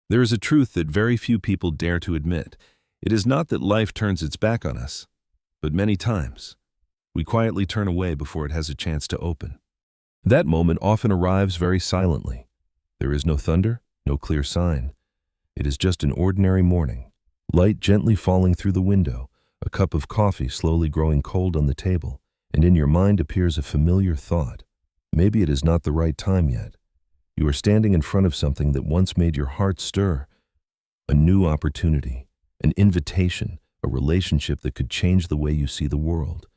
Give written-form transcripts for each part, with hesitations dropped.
There is a truth that very few people dare to admit. It is not that life turns its back on us, but many times, we quietly turn away before it has a chance to open. That moment often arrives very silently. There is no thunder, no clear sign. It is just an ordinary morning, light gently falling through the window, a cup of coffee slowly growing cold on the table, and in your mind appears a familiar thought. Maybe it is not the right time yet. You are standing in front of something that once made your heart stir. A new opportunity, an invitation, a relationship that could change the way you see the world.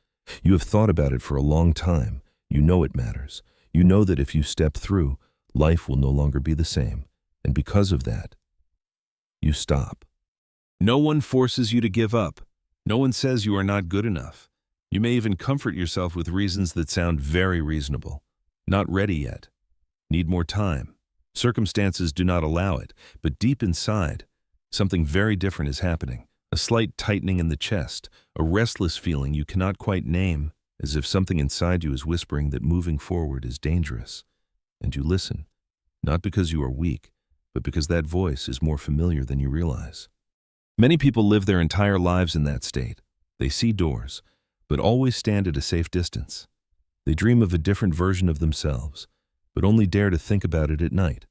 You have thought about it for a long time. You know it matters. You know that if you step through, life will no longer be the same. And because of that, you stop. No one forces you to give up. No one says you are not good enough. You may even comfort yourself with reasons that sound very reasonable. Not ready yet. Need more time. Circumstances do not allow it, but deep inside, something very different is happening. A slight tightening in the chest, a restless feeling you cannot quite name, as if something inside you is whispering that moving forward is dangerous. And you listen, not because you are weak, but because that voice is more familiar than you realize. Many people live their entire lives in that state. They see doors, but always stand at a safe distance. They dream of a different version of themselves, but only dare to think about it at night,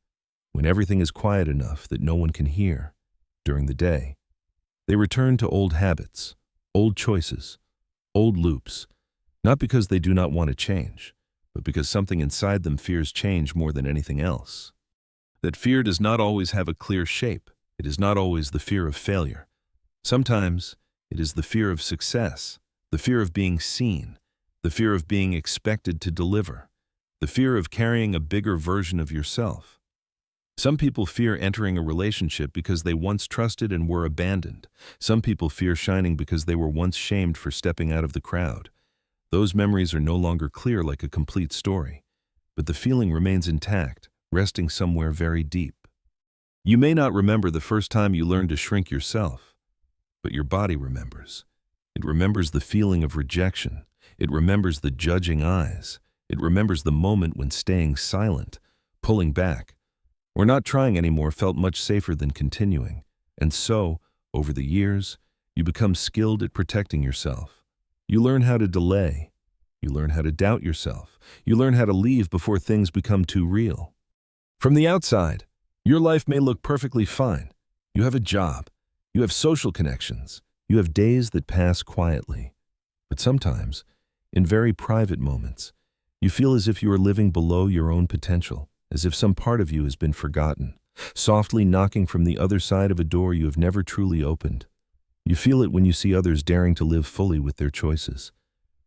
when everything is quiet enough that no one can hear. During the day, they return to old habits, old choices, old loops, not because they do not want to change, but because something inside them fears change more than anything else. That fear does not always have a clear shape. It is not always the fear of failure. Sometimes it is the fear of success, the fear of being seen, the fear of being expected to deliver, the fear of carrying a bigger version of yourself. Some people fear entering a relationship because they once trusted and were abandoned. Some people fear shining because they were once shamed for stepping out of the crowd. Those memories are no longer clear like a complete story, but the feeling remains intact, resting somewhere very deep. You may not remember the first time you learned to shrink yourself, but your body remembers. It remembers the feeling of rejection. It remembers the judging eyes. It remembers the moment when staying silent, pulling back, or not trying anymore felt much safer than continuing. And so, over the years, you become skilled at protecting yourself. You learn how to delay. You learn how to doubt yourself. You learn how to leave before things become too real. From the outside, your life may look perfectly fine. You have a job. You have social connections. You have days that pass quietly. But sometimes, in very private moments, you feel as if you are living below your own potential, as if some part of you has been forgotten, softly knocking from the other side of a door you have never truly opened. You feel it when you see others daring to live fully with their choices,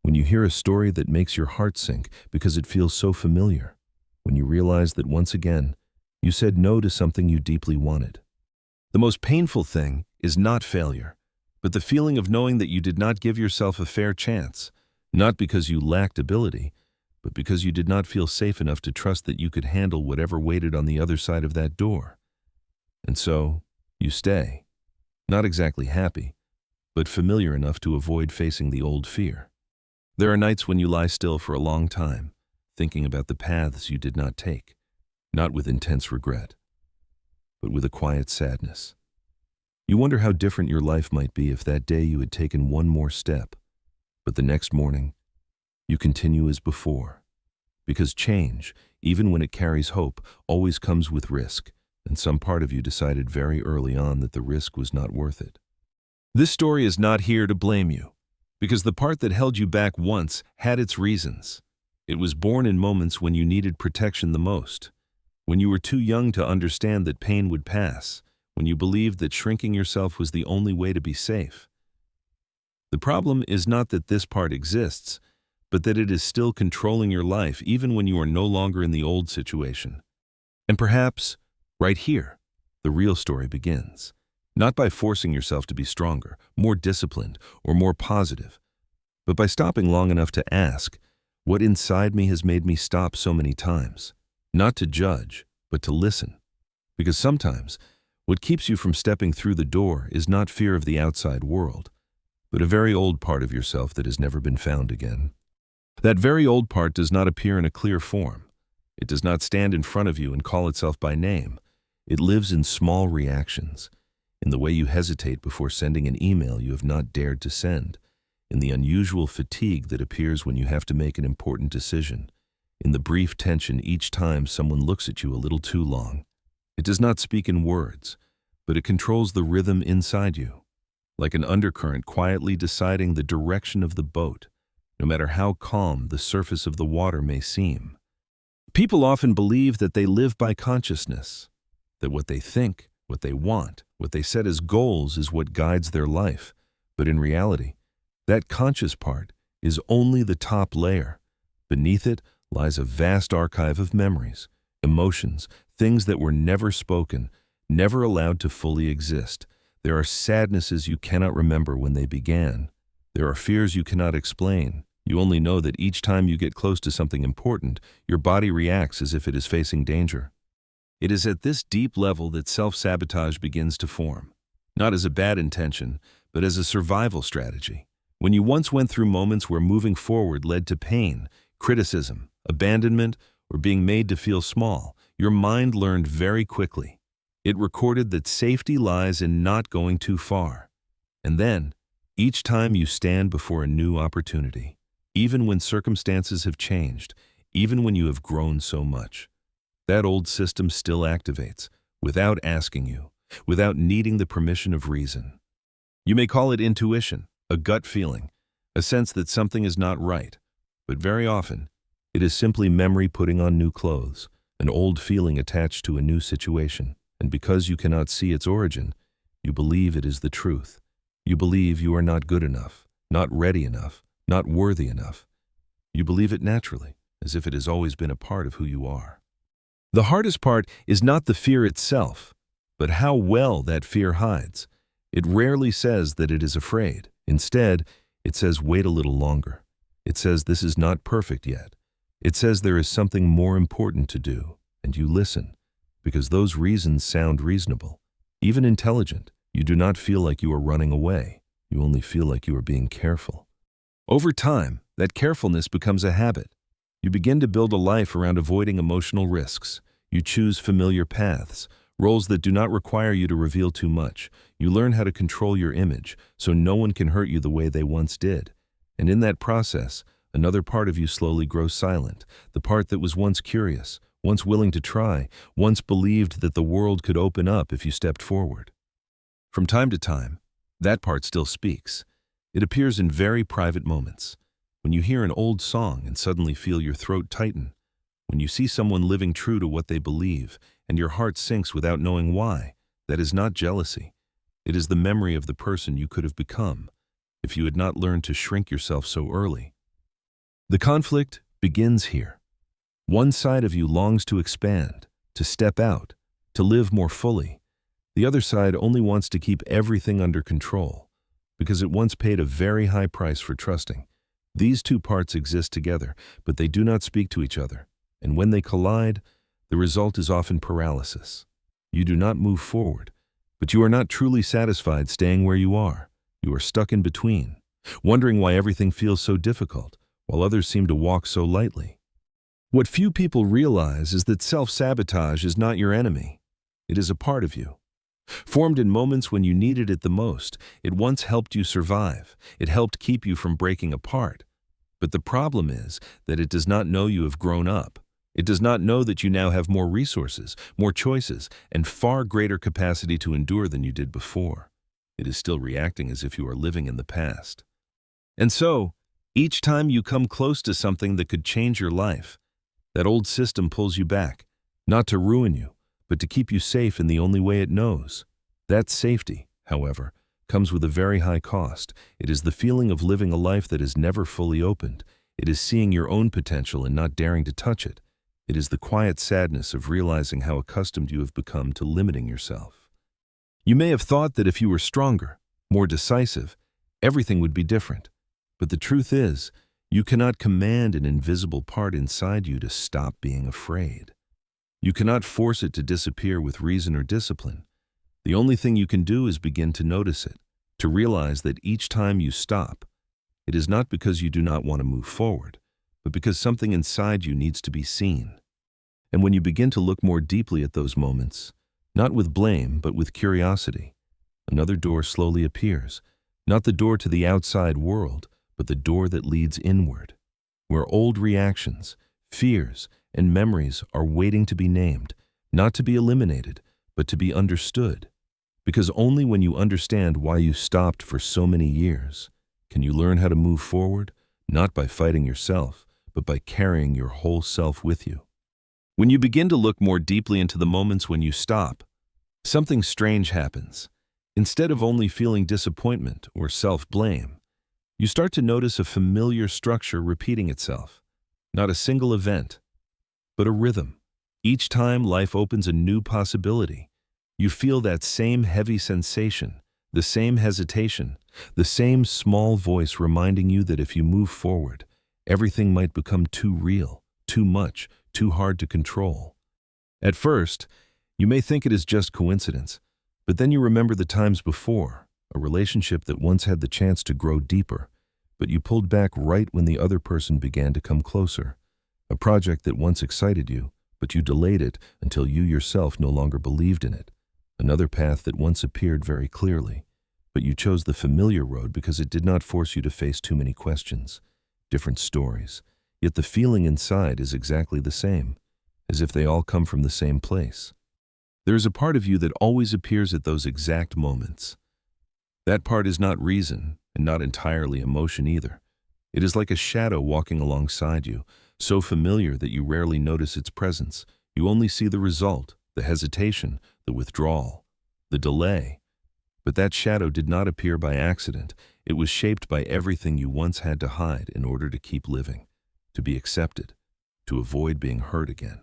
when you hear a story that makes your heart sink because it feels so familiar, when you realize that once again, you said no to something you deeply wanted. The most painful thing is not failure, but the feeling of knowing that you did not give yourself a fair chance, not because you lacked ability, but because you did not feel safe enough to trust that you could handle whatever waited on the other side of that door. And so, you stay, not exactly happy, but familiar enough to avoid facing the old fear. There are nights when you lie still for a long time, thinking about the paths you did not take, not with intense regret, but with a quiet sadness. You wonder how different your life might be if that day you had taken one more step, but the next morning, you continue as before. Because change, even when it carries hope, always comes with risk, and some part of you decided very early on that the risk was not worth it. This story is not here to blame you, because the part that held you back once had its reasons. It was born in moments when you needed protection the most, when you were too young to understand that pain would pass, when you believed that shrinking yourself was the only way to be safe. The problem is not that this part exists, but that it is still controlling your life even when you are no longer in the old situation. And perhaps, right here, the real story begins. Not by forcing yourself to be stronger, more disciplined, or more positive, but by stopping long enough to ask, what inside me has made me stop so many times? Not to judge, but to listen. Because sometimes, what keeps you from stepping through the door is not fear of the outside world, but a very old part of yourself that has never been found again. That very old part does not appear in a clear form. It does not stand in front of you and call itself by name. It lives in small reactions, in the way you hesitate before sending an email you have not dared to send, in the unusual fatigue that appears when you have to make an important decision, in the brief tension each time someone looks at you a little too long. It does not speak in words, but it controls the rhythm inside you, like an undercurrent quietly deciding the direction of the boat, no matter how calm the surface of the water may seem. People often believe that they live by consciousness, that what they think, what they want, what they set as goals is what guides their life. But in reality, that conscious part is only the top layer. Beneath it lies a vast archive of memories, emotions, things that were never spoken, never allowed to fully exist. There are sadnesses you cannot remember when they began. There are fears you cannot explain. You only know that each time you get close to something important, your body reacts as if it is facing danger. It is at this deep level that self-sabotage begins to form, not as a bad intention, but as a survival strategy. When you once went through moments where moving forward led to pain, criticism, abandonment, or being made to feel small, your mind learned very quickly. It recorded that safety lies in not going too far. And then, each time you stand before a new opportunity, even when circumstances have changed, even when you have grown so much, that old system still activates, without asking you, without needing the permission of reason. You may call it intuition, a gut feeling, a sense that something is not right, but very often, it is simply memory putting on new clothes, an old feeling attached to a new situation, and because you cannot see its origin, you believe it is the truth. You believe you are not good enough, not ready enough, not worthy enough. You believe it naturally, as if it has always been a part of who you are. The hardest part is not the fear itself, but how well that fear hides. It rarely says that it is afraid. Instead, it says wait a little longer. It says this is not perfect yet. It says there is something more important to do, and you listen, because those reasons sound reasonable. Even intelligent, you do not feel like you are running away. You only feel like you are being careful. Over time, that carefulness becomes a habit. You begin to build a life around avoiding emotional risks. You choose familiar paths, roles that do not require you to reveal too much. You learn how to control your image, so no one can hurt you the way they once did. And in that process, another part of you slowly grows silent, the part that was once curious, once willing to try, once believed that the world could open up if you stepped forward. From time to time, that part still speaks. It appears in very private moments. When you hear an old song and suddenly feel your throat tighten, when you see someone living true to what they believe and your heart sinks without knowing why, that is not jealousy. It is the memory of the person you could have become if you had not learned to shrink yourself so early. The conflict begins here. One side of you longs to expand, to step out, to live more fully. The other side only wants to keep everything under control because it once paid a very high price for trusting. These two parts exist together, but they do not speak to each other. And when they collide, the result is often paralysis. You do not move forward, but you are not truly satisfied staying where you are. You are stuck in between, wondering why everything feels so difficult, while others seem to walk so lightly. What few people realize is that self-sabotage is not your enemy. It is a part of you. Formed in moments when you needed it the most, it once helped you survive. It helped keep you from breaking apart. But the problem is that it does not know you have grown up. It does not know that you now have more resources, more choices, and far greater capacity to endure than you did before. It is still reacting as if you are living in the past. And so, each time you come close to something that could change your life, that old system pulls you back, not to ruin you, but to keep you safe in the only way it knows. That safety, however, comes with a very high cost. It is the feeling of living a life that is never fully opened. It is seeing your own potential and not daring to touch it. It is the quiet sadness of realizing how accustomed you have become to limiting yourself. You may have thought that if you were stronger, more decisive, everything would be different. But the truth is, you cannot command an invisible part inside you to stop being afraid. You cannot force it to disappear with reason or discipline. The only thing you can do is begin to notice it, to realize that each time you stop, it is not because you do not want to move forward, but because something inside you needs to be seen. And when you begin to look more deeply at those moments, not with blame, but with curiosity. Another door slowly appears, not the door to the outside world, but the door that leads inward, where old reactions, fears, and memories are waiting to be named, not to be eliminated, but to be understood. Because only when you understand why you stopped for so many years can you learn how to move forward, not by fighting yourself, but by carrying your whole self with you. When you begin to look more deeply into the moments when you stop, something strange happens. Instead of only feeling disappointment or self-blame, you start to notice a familiar structure repeating itself. Not a single event, but a rhythm. Each time life opens a new possibility, you feel that same heavy sensation, the same hesitation, the same small voice reminding you that if you move forward, everything might become too real, too much, too hard to control. At first, you may think it is just coincidence, but then you remember the times before, a relationship that once had the chance to grow deeper, but you pulled back right when the other person began to come closer. A project that once excited you, but you delayed it until you yourself no longer believed in it. Another path that once appeared very clearly, but you chose the familiar road because it did not force you to face too many questions. Different stories, yet the feeling inside is exactly the same, as if they all come from the same place. There is a part of you that always appears at those exact moments. That part is not reason, and not entirely emotion either. It is like a shadow walking alongside you, so familiar that you rarely notice its presence. You only see the result, the hesitation, the withdrawal, the delay. But that shadow did not appear by accident. It was shaped by everything you once had to hide in order to keep living, to be accepted, to avoid being hurt again.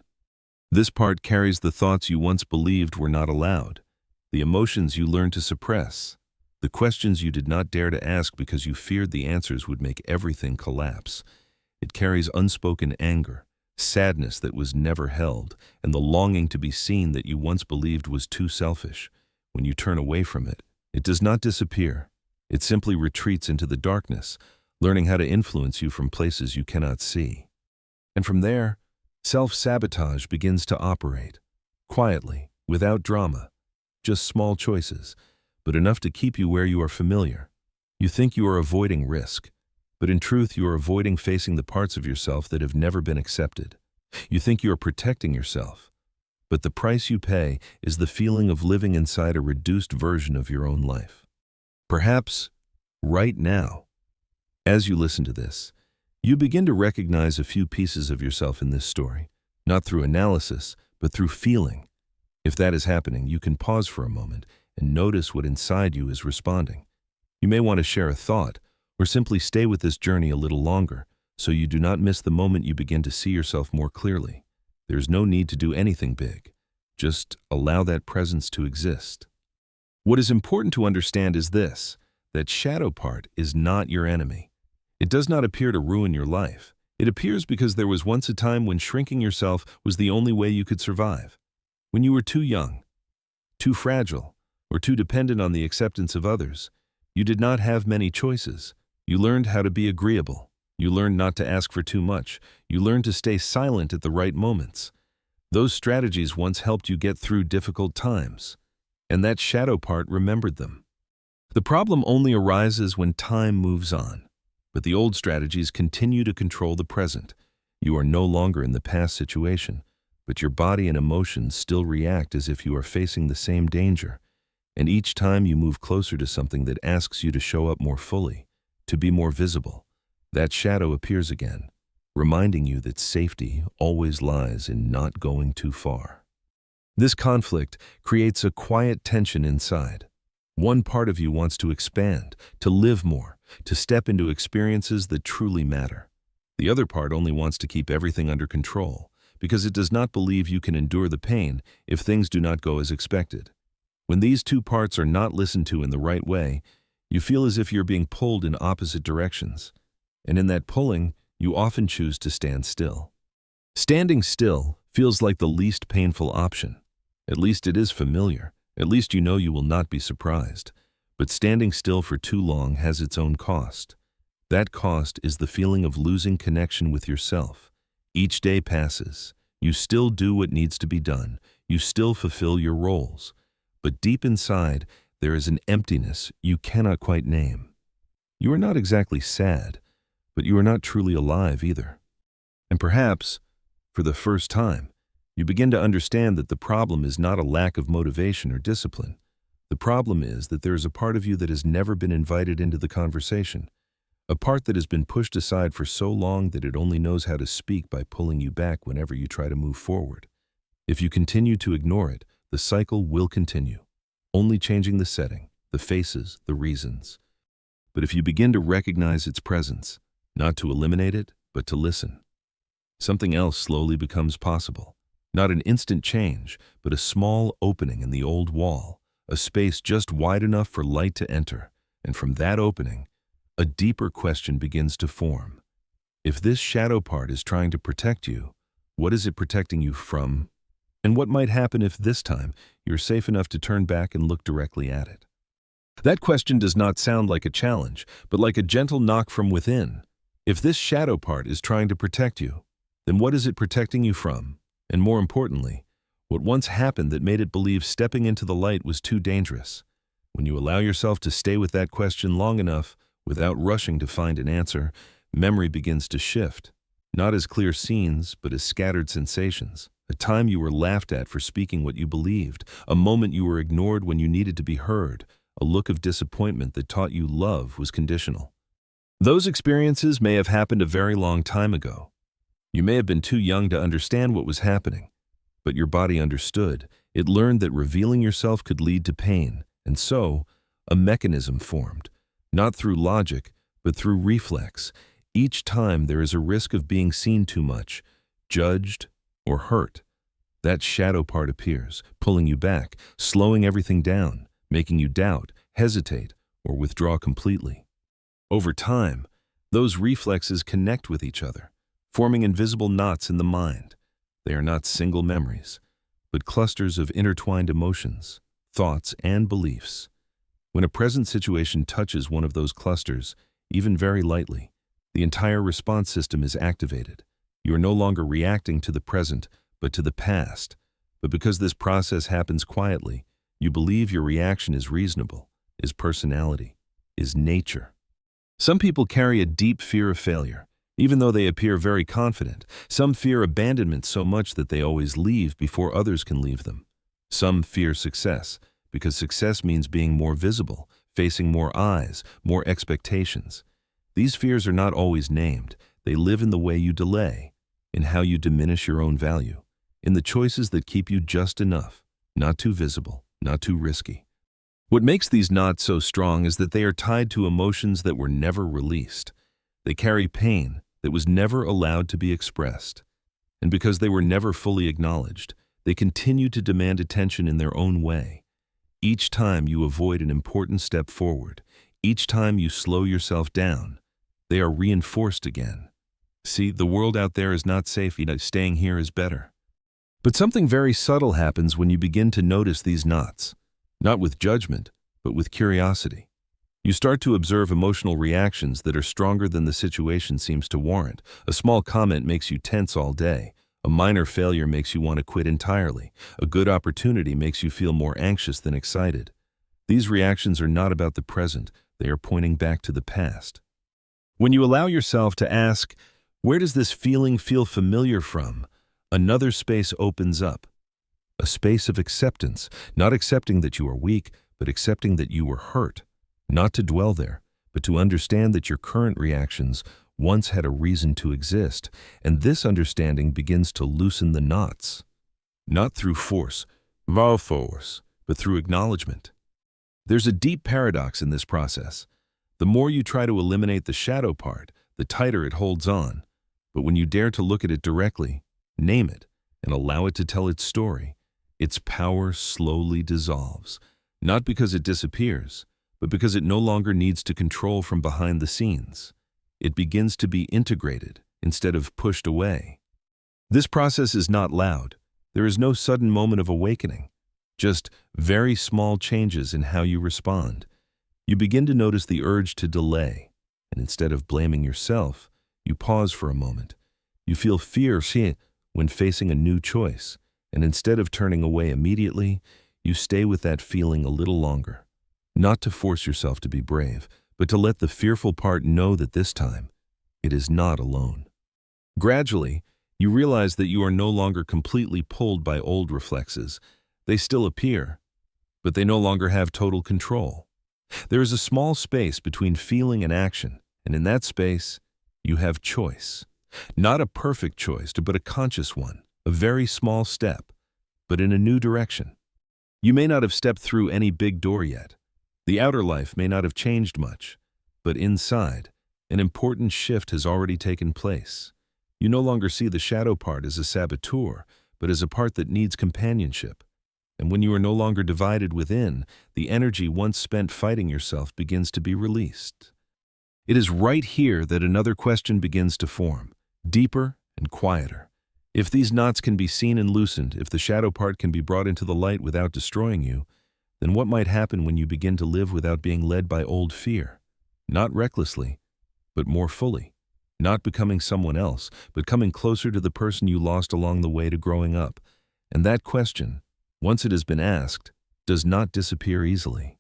This part carries the thoughts you once believed were not allowed, the emotions you learned to suppress, the questions you did not dare to ask because you feared the answers would make everything collapse. It carries unspoken anger, sadness that was never held, and the longing to be seen that you once believed was too selfish. When you turn away from it, it does not disappear. It simply retreats into the darkness, learning how to influence you from places you cannot see. And from there, self-sabotage begins to operate, quietly, without drama, just small choices, but enough to keep you where you are familiar. You think you are avoiding risk, but in truth you are avoiding facing the parts of yourself that have never been accepted. You think you are protecting yourself, but the price you pay is the feeling of living inside a reduced version of your own life. Perhaps, right now, as you listen to this, you begin to recognize a few pieces of yourself in this story, not through analysis, but through feeling. If that is happening, you can pause for a moment and notice what inside you is responding. You may want to share a thought, or simply stay with this journey a little longer, so you do not miss the moment you begin to see yourself more clearly. There's no need to do anything big. Just allow that presence to exist. What is important to understand is this, that shadow part is not your enemy. It does not appear to ruin your life. It appears because there was once a time when shrinking yourself was the only way you could survive. When you were too young, too fragile, or too dependent on the acceptance of others, you did not have many choices. You learned how to be agreeable. You learned not to ask for too much. You learned to stay silent at the right moments. Those strategies once helped you get through difficult times, and that shadow part remembered them. The problem only arises when time moves on, but the old strategies continue to control the present. You are no longer in the past situation, but your body and emotions still react as if you are facing the same danger. And each time you move closer to something that asks you to show up more fully, to be more visible, that shadow appears again, reminding you that safety always lies in not going too far. This conflict creates a quiet tension inside. One part of you wants to expand, to live more, to step into experiences that truly matter. The other part only wants to keep everything under control, because it does not believe you can endure the pain if things do not go as expected. When these two parts are not listened to in the right way, you feel as if you're being pulled in opposite directions. And in that pulling, you often choose to stand still. Standing still feels like the least painful option. At least it is familiar. At least you know you will not be surprised. But standing still for too long has its own cost. That cost is the feeling of losing connection with yourself. Each day passes. You still do what needs to be done. You still fulfill your roles. But deep inside, there is an emptiness you cannot quite name. You are not exactly sad, but you are not truly alive either. And perhaps, for the first time, you begin to understand that the problem is not a lack of motivation or discipline. The problem is that there is a part of you that has never been invited into the conversation, a part that has been pushed aside for so long that it only knows how to speak by pulling you back whenever you try to move forward. If you continue to ignore it, the cycle will continue, only changing the setting, the faces, the reasons. But if you begin to recognize its presence, not to eliminate it, but to listen, something else slowly becomes possible. Not an instant change, but a small opening in the old wall, a space just wide enough for light to enter, and from that opening, a deeper question begins to form. If this shadow part is trying to protect you, what is it protecting you from? And what might happen if this time you're safe enough to turn back and look directly at it? That question does not sound like a challenge, but like a gentle knock from within. If this shadow part is trying to protect you, then what is it protecting you from? And more importantly, what once happened that made it believe stepping into the light was too dangerous? When you allow yourself to stay with that question long enough, without rushing to find an answer, memory begins to shift, not as clear scenes, but as scattered sensations. A time you were laughed at for speaking what you believed, a moment you were ignored when you needed to be heard, a look of disappointment that taught you love was conditional. Those experiences may have happened a very long time ago. You may have been too young to understand what was happening, but your body understood. It learned that revealing yourself could lead to pain, and so, a mechanism formed, not through logic, but through reflex. Each time there is a risk of being seen too much, judged, or hurt. That shadow part appears, pulling you back, slowing everything down, making you doubt, hesitate, or withdraw completely. Over time, those reflexes connect with each other, forming invisible knots in the mind. They are not single memories, but clusters of intertwined emotions, thoughts, and beliefs. When a present situation touches one of those clusters, even very lightly, the entire response system is activated. You are no longer reacting to the present, but to the past. But because this process happens quietly, you believe your reaction is reasonable, is personality, is nature. Some people carry a deep fear of failure, even though they appear very confident. Some fear abandonment so much that they always leave before others can leave them. Some fear success, because success means being more visible, facing more eyes, more expectations. These fears are not always named. They live in the way you delay, in how you diminish your own value, in the choices that keep you just enough, not too visible, not too risky. What makes these knots so strong is that they are tied to emotions that were never released. They carry pain that was never allowed to be expressed. And because they were never fully acknowledged, they continue to demand attention in their own way. Each time you avoid an important step forward, each time you slow yourself down, they are reinforced again. See, the world out there is not safe, staying here is better. But something very subtle happens when you begin to notice these knots, not with judgment, but with curiosity. You start to observe emotional reactions that are stronger than the situation seems to warrant. A small comment makes you tense all day. A minor failure makes you want to quit entirely. A good opportunity makes you feel more anxious than excited. These reactions are not about the present, they are pointing back to the past. When you allow yourself to ask, where does this feeling feel familiar from? Another space opens up. A space of acceptance, not accepting that you are weak, but accepting that you were hurt. Not to dwell there, but to understand that your current reactions once had a reason to exist, and this understanding begins to loosen the knots. Not through force, but through acknowledgement. There's a deep paradox in this process. The more you try to eliminate the shadow part, the tighter it holds on. But when you dare to look at it directly, name it, and allow it to tell its story, its power slowly dissolves, not because it disappears, but because it no longer needs to control from behind the scenes. It begins to be integrated instead of pushed away. This process is not loud. There is no sudden moment of awakening, just very small changes in how you respond. You begin to notice the urge to delay, and instead of blaming yourself, you pause for a moment. You feel fear when facing a new choice. And instead of turning away immediately, you stay with that feeling a little longer. Not to force yourself to be brave, but to let the fearful part know that this time, it is not alone. Gradually, you realize that you are no longer completely pulled by old reflexes. They still appear, but they no longer have total control. There is a small space between feeling and action, and in that space, you have choice. Not a perfect choice, but a conscious one, a very small step, but in a new direction. You may not have stepped through any big door yet. The outer life may not have changed much, but inside, an important shift has already taken place. You no longer see the shadow part as a saboteur, but as a part that needs companionship. And when you are no longer divided within, the energy once spent fighting yourself begins to be released. It is right here that another question begins to form, deeper and quieter. If these knots can be seen and loosened, if the shadow part can be brought into the light without destroying you, then what might happen when you begin to live without being led by old fear? Not recklessly, but more fully. Not becoming someone else, but coming closer to the person you lost along the way to growing up. And that question, once it has been asked, does not disappear easily.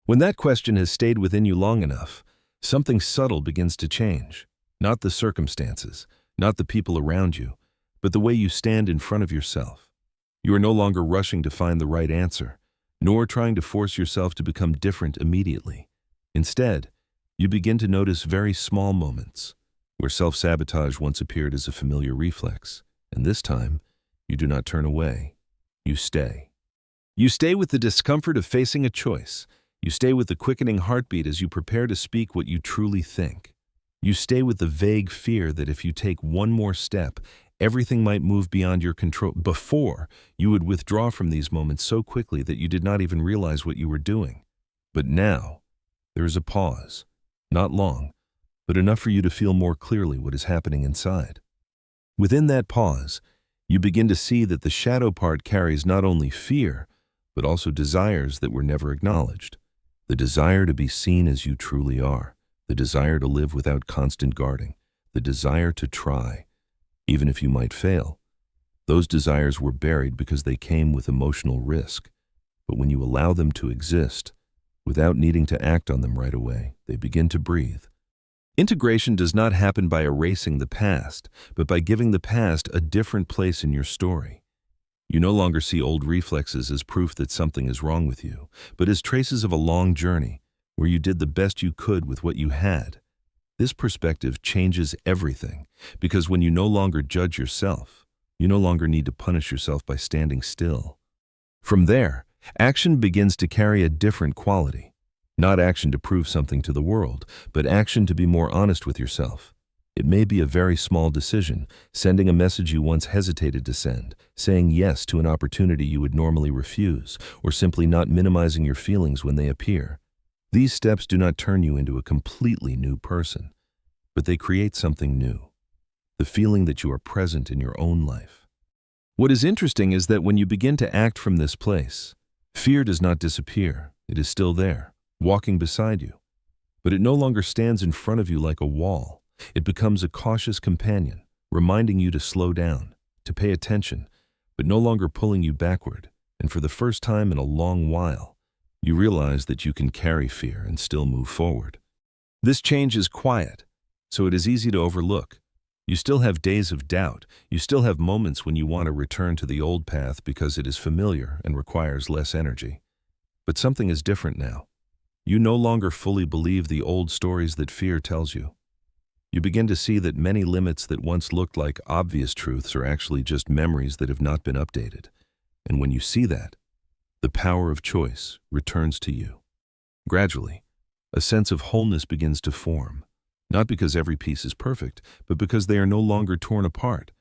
When that question has stayed within you long enough, something subtle begins to change. Not the circumstances, not the people around you, but the way you stand in front of yourself. You are no longer rushing to find the right answer, nor trying to force yourself to become different immediately. Instead, you begin to notice very small moments, where self-sabotage once appeared as a familiar reflex, and this time, you do not turn away. You stay. You stay with the discomfort of facing a choice. You stay with the quickening heartbeat as you prepare to speak what you truly think. You stay with the vague fear that if you take one more step, everything might move beyond your control. Before, you would withdraw from these moments so quickly that you did not even realize what you were doing. But now, there is a pause. Not long, but enough for you to feel more clearly what is happening inside. Within that pause, you begin to see that the shadow part carries not only fear, but also desires that were never acknowledged. The desire to be seen as you truly are, the desire to live without constant guarding, the desire to try, even if you might fail. Those desires were buried because they came with emotional risk, but when you allow them to exist, without needing to act on them right away, they begin to breathe. Integration does not happen by erasing the past, but by giving the past a different place in your story. You no longer see old reflexes as proof that something is wrong with you, but as traces of a long journey where you did the best you could with what you had. This perspective changes everything, because when you no longer judge yourself, you no longer need to punish yourself by standing still. From there, action begins to carry a different quality. Not action to prove something to the world, but action to be more honest with yourself. It may be a very small decision, sending a message you once hesitated to send, saying yes to an opportunity you would normally refuse, or simply not minimizing your feelings when they appear. These steps do not turn you into a completely new person, but they create something new, the feeling that you are present in your own life. What is interesting is that when you begin to act from this place, fear does not disappear. It is still there, walking beside you, but it no longer stands in front of you like a wall. It becomes a cautious companion, reminding you to slow down, to pay attention, but no longer pulling you backward. And for the first time in a long while, you realize that you can carry fear and still move forward. This change is quiet, so it is easy to overlook. You still have days of doubt. You still have moments when you want to return to the old path because it is familiar and requires less energy. But something is different now. You no longer fully believe the old stories that fear tells you. You begin to see that many limits that once looked like obvious truths are actually just memories that have not been updated. And when you see that, the power of choice returns to you. Gradually, a sense of wholeness begins to form, not because every piece is perfect, but because they are no longer torn apart.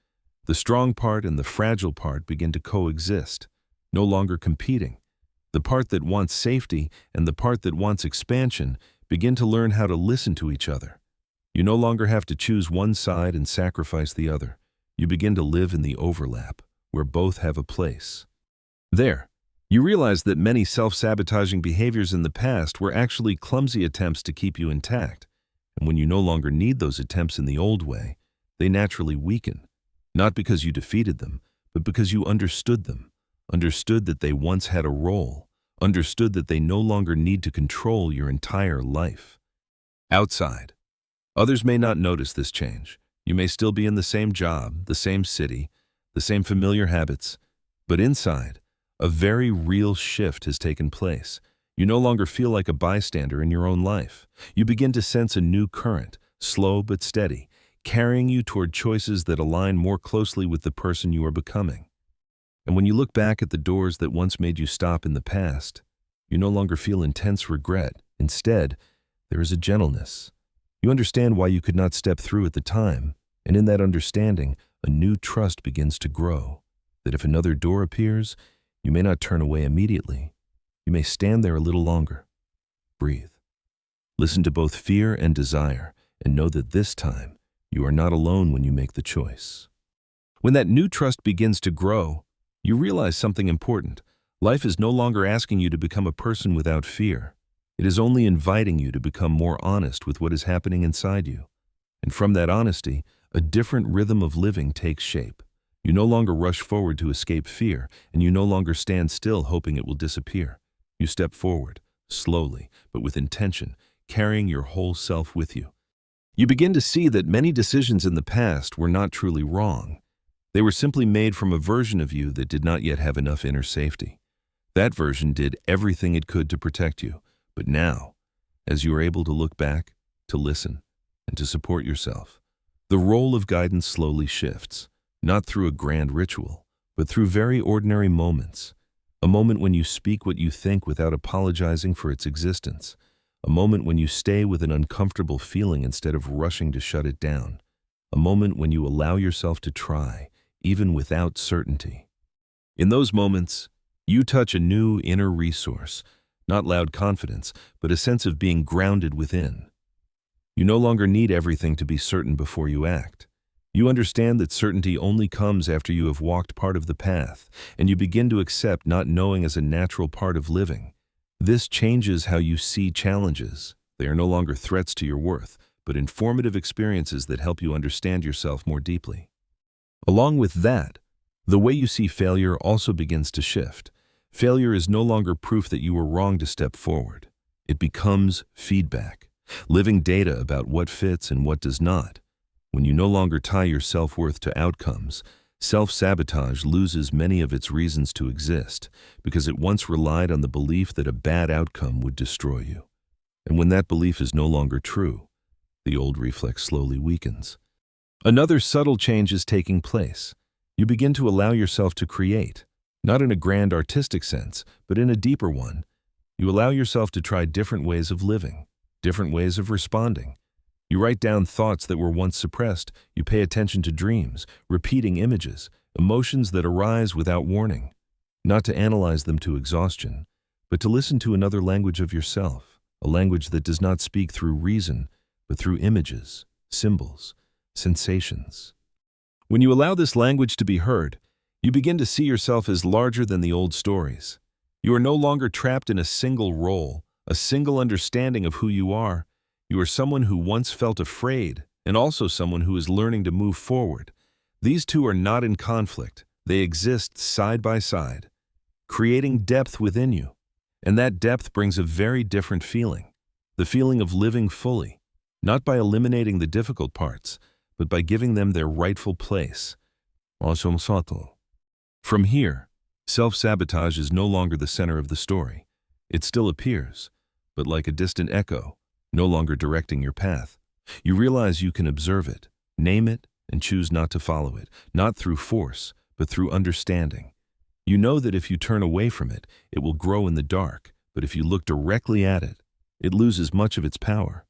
The strong part and the fragile part begin to coexist, no longer competing. The part that wants safety and the part that wants expansion begin to learn how to listen to each other. You no longer have to choose one side and sacrifice the other. You begin to live in the overlap, where both have a place. There, you realize that many self-sabotaging behaviors in the past were actually clumsy attempts to keep you intact. And when you no longer need those attempts in the old way, they naturally weaken, not because you defeated them, but because you understood them, understood that they once had a role, understood that they no longer need to control your entire life. Outside, others may not notice this change. You may still be in the same job, the same city, the same familiar habits, but inside, a very real shift has taken place. You no longer feel like a bystander in your own life. You begin to sense a new current, slow but steady, carrying you toward choices that align more closely with the person you are becoming. And when you look back at the doors that once made you stop in the past, you no longer feel intense regret. Instead, there is a gentleness. You understand why you could not step through at the time, and in that understanding, a new trust begins to grow, that if another door appears, you may not turn away immediately. You may stand there a little longer. Breathe. Listen to both fear and desire, and know that this time, you are not alone when you make the choice. When that new trust begins to grow, you realize something important. Life is no longer asking you to become a person without fear. It is only inviting you to become more honest with what is happening inside you. And from that honesty, a different rhythm of living takes shape. You no longer rush forward to escape fear, and you no longer stand still hoping it will disappear. You step forward, slowly, but with intention, carrying your whole self with you. You begin to see that many decisions in the past were not truly wrong. They were simply made from a version of you that did not yet have enough inner safety. That version did everything it could to protect you. But now, as you are able to look back, to listen, and to support yourself, the role of guidance slowly shifts, not through a grand ritual, but through very ordinary moments. A moment when you speak what you think without apologizing for its existence. A moment when you stay with an uncomfortable feeling instead of rushing to shut it down. A moment when you allow yourself to try, even without certainty. In those moments, you touch a new inner resource, not loud confidence, but a sense of being grounded within. You no longer need everything to be certain before you act. You understand that certainty only comes after you have walked part of the path, and you begin to accept not knowing as a natural part of living. This changes how you see challenges. They are no longer threats to your worth, but informative experiences that help you understand yourself more deeply. Along with that, the way you see failure also begins to shift. Failure is no longer proof that you were wrong to step forward. It becomes feedback, living data about what fits and what does not. When you no longer tie your self-worth to outcomes, self-sabotage loses many of its reasons to exist because it once relied on the belief that a bad outcome would destroy you. And when that belief is no longer true, the old reflex slowly weakens. Another subtle change is taking place. You begin to allow yourself to create, not in a grand artistic sense, but in a deeper one. You allow yourself to try different ways of living, different ways of responding. You write down thoughts that were once suppressed. You pay attention to dreams, repeating images, emotions that arise without warning. Not to analyze them to exhaustion, but to listen to another language of yourself, a language that does not speak through reason, but through images, symbols, sensations. When you allow this language to be heard, you begin to see yourself as larger than the old stories. You are no longer trapped in a single role, a single understanding of who you are. You are someone who once felt afraid, and also someone who is learning to move forward. These two are not in conflict. They exist side by side, creating depth within you. And that depth brings a very different feeling, the feeling of living fully, not by eliminating the difficult parts, but by giving them their rightful place. From here, self-sabotage is no longer the center of the story. It still appears, but like a distant echo, no longer directing your path. You realize you can observe it, name it, and choose not to follow it, not through force, but through understanding. You know that if you turn away from it, it will grow in the dark, but if you look directly at it, it loses much of its power.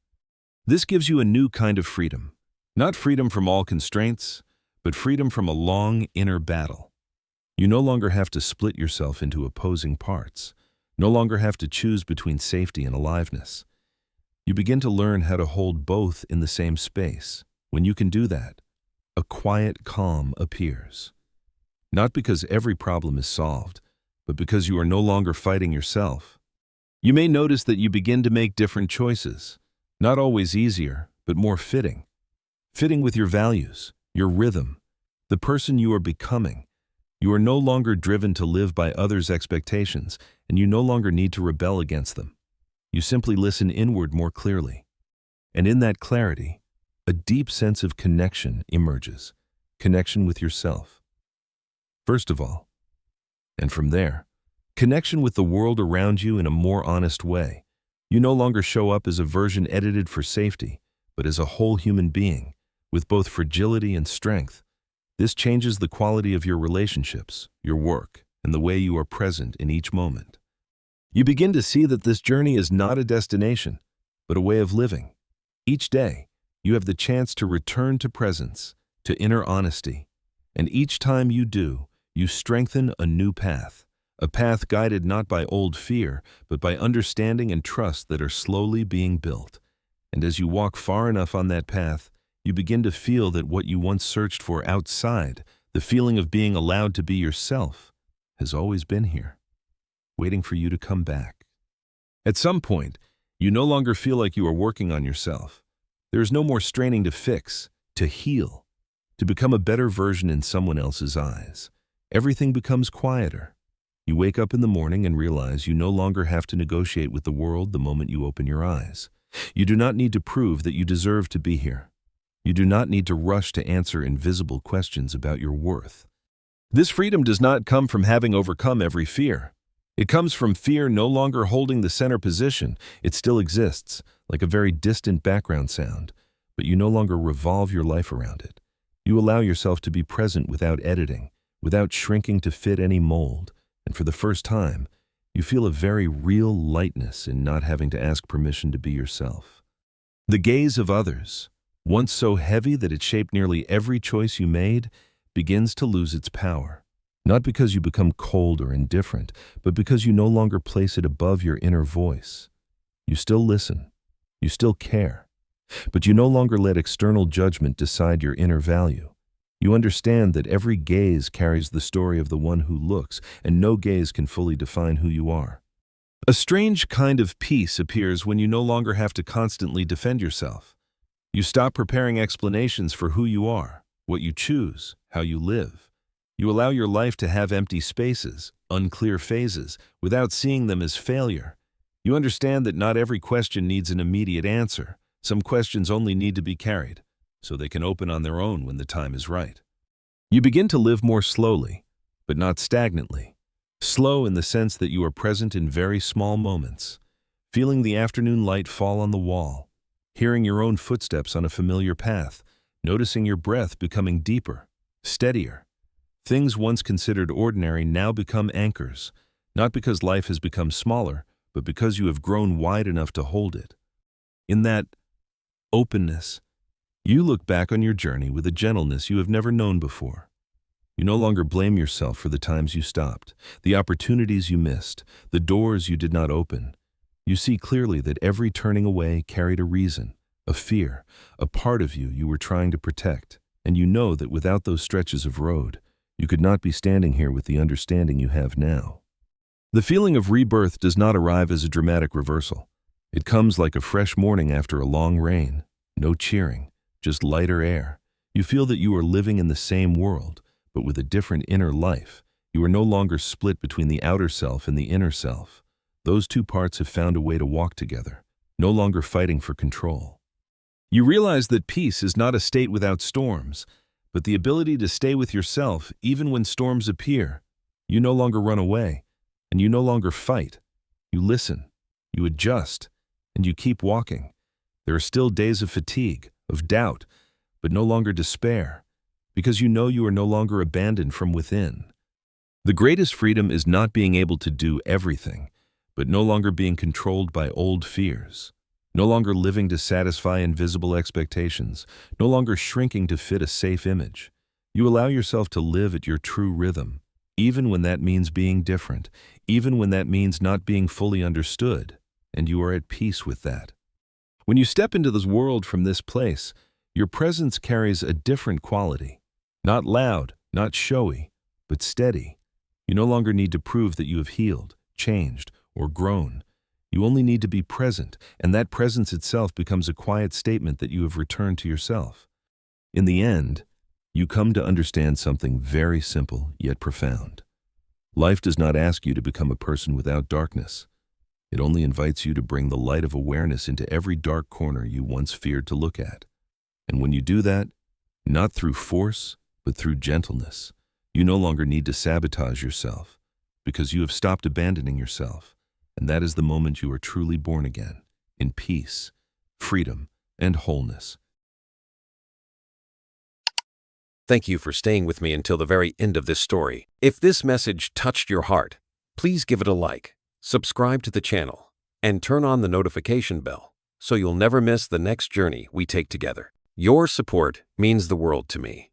This gives you a new kind of freedom. Not freedom from all constraints, but freedom from a long inner battle. You no longer have to split yourself into opposing parts, no longer have to choose between safety and aliveness. You begin to learn how to hold both in the same space. When you can do that, a quiet calm appears. Not because every problem is solved, but because you are no longer fighting yourself. You may notice that you begin to make different choices, not always easier, but more fitting. Fitting with your values, your rhythm, the person you are becoming. You are no longer driven to live by others' expectations, and you no longer need to rebel against them. You simply listen inward more clearly. And in that clarity, a deep sense of connection emerges, connection with yourself. First of all, and from there, connection with the world around you in a more honest way. You no longer show up as a version edited for safety, but as a whole human being, with both fragility and strength. This changes the quality of your relationships, your work, and the way you are present in each moment. You begin to see that this journey is not a destination, but a way of living. Each day, you have the chance to return to presence, to inner honesty, and each time you do, you strengthen a new path, a path guided not by old fear, but by understanding and trust that are slowly being built. And as you walk far enough on that path, you begin to feel that what you once searched for outside, the feeling of being allowed to be yourself, has always been here, waiting for you to come back. At some point, you no longer feel like you are working on yourself. There is no more straining to fix, to heal, to become a better version in someone else's eyes. Everything becomes quieter. You wake up in the morning and realize you no longer have to negotiate with the world the moment you open your eyes. You do not need to prove that you deserve to be here. You do not need to rush to answer invisible questions about your worth. This freedom does not come from having overcome every fear. It comes from fear no longer holding the center position. It still exists, like a very distant background sound, but you no longer revolve your life around it. You allow yourself to be present without editing, without shrinking to fit any mold, and for the first time, you feel a very real lightness in not having to ask permission to be yourself. The gaze of others, once so heavy that it shaped nearly every choice you made, begins to lose its power. Not because you become cold or indifferent, but because you no longer place it above your inner voice. You still listen, you still care, but you no longer let external judgment decide your inner value. You understand that every gaze carries the story of the one who looks, and no gaze can fully define who you are. A strange kind of peace appears when you no longer have to constantly defend yourself. You stop preparing explanations for who you are, what you choose, how you live. You allow your life to have empty spaces, unclear phases, without seeing them as failure. You understand that not every question needs an immediate answer. Some questions only need to be carried, so they can open on their own when the time is right. You begin to live more slowly, but not stagnantly. Slow in the sense that you are present in very small moments, feeling the afternoon light fall on the wall, hearing your own footsteps on a familiar path, noticing your breath becoming deeper, steadier. Things once considered ordinary now become anchors, not because life has become smaller, but because you have grown wide enough to hold it. In that openness, you look back on your journey with a gentleness you have never known before. You no longer blame yourself for the times you stopped, the opportunities you missed, the doors you did not open. You see clearly that every turning away carried a reason, a fear, a part of you were trying to protect, and you know that without those stretches of road, you could not be standing here with the understanding you have now. The feeling of rebirth does not arrive as a dramatic reversal. It comes like a fresh morning after a long rain. No cheering, just lighter air. You feel that you are living in the same world, but with a different inner life. You are no longer split between the outer self and the inner self. Those two parts have found a way to walk together, no longer fighting for control. You realize that peace is not a state without storms, but the ability to stay with yourself even when storms appear. You no longer run away, and you no longer fight. You listen, you adjust, and you keep walking. There are still days of fatigue, of doubt, but no longer despair, because you know you are no longer abandoned from within. The greatest freedom is not being able to do everything, but no longer being controlled by old fears. No longer living to satisfy invisible expectations, no longer shrinking to fit a safe image. You allow yourself to live at your true rhythm, even when that means being different, even when that means not being fully understood, and you are at peace with that. When you step into this world from this place, your presence carries a different quality. Not loud, not showy, but steady. You no longer need to prove that you have healed, changed, or grown. You only need to be present, and that presence itself becomes a quiet statement that you have returned to yourself. In the end, you come to understand something very simple yet profound. Life does not ask you to become a person without darkness. It only invites you to bring the light of awareness into every dark corner you once feared to look at. And when you do that, not through force, but through gentleness, you no longer need to sabotage yourself, because you have stopped abandoning yourself. And that is the moment you are truly born again, in peace, freedom, and wholeness. Thank you for staying with me until the very end of this story. If this message touched your heart, please give it a like, subscribe to the channel, and turn on the notification bell so you'll never miss the next journey we take together. Your support means the world to me.